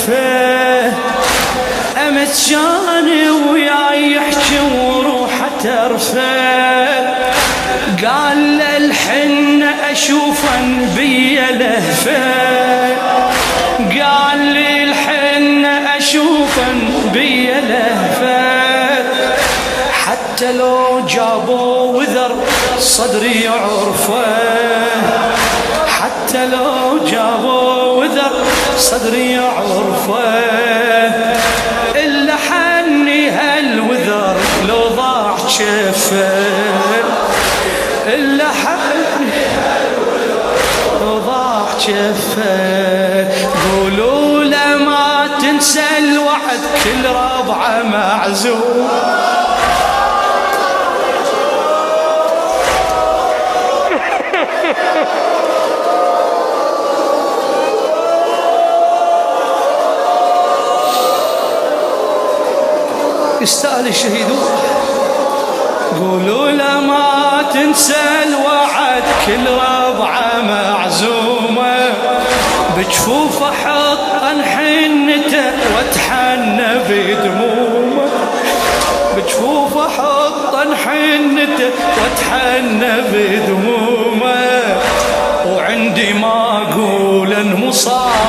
شفه أمتشاني وياي يحكي وروحه ترفه قال الحنة أشوفن بيا لهفه قال لي الحنة أشوفن بيا لهفه حتى لو جابوا وذر صدري يعرفه حتى لو جابوا وذر صدري يعرفه إلا حني هالوذر لو ضاع شفه إلا حني هالوذر لو ضاع شفه قولوا له ما تنسى الوعد كل ربعه معزوم يستاهل الشهيد قولوا له ما تنسى الوعد كل ربعه معزومه بجفوفه حطن حنته واتحنى بدمومه بجفوفه حطن حنته واتحنى بدمومه وعندي ما اقول ان مصاب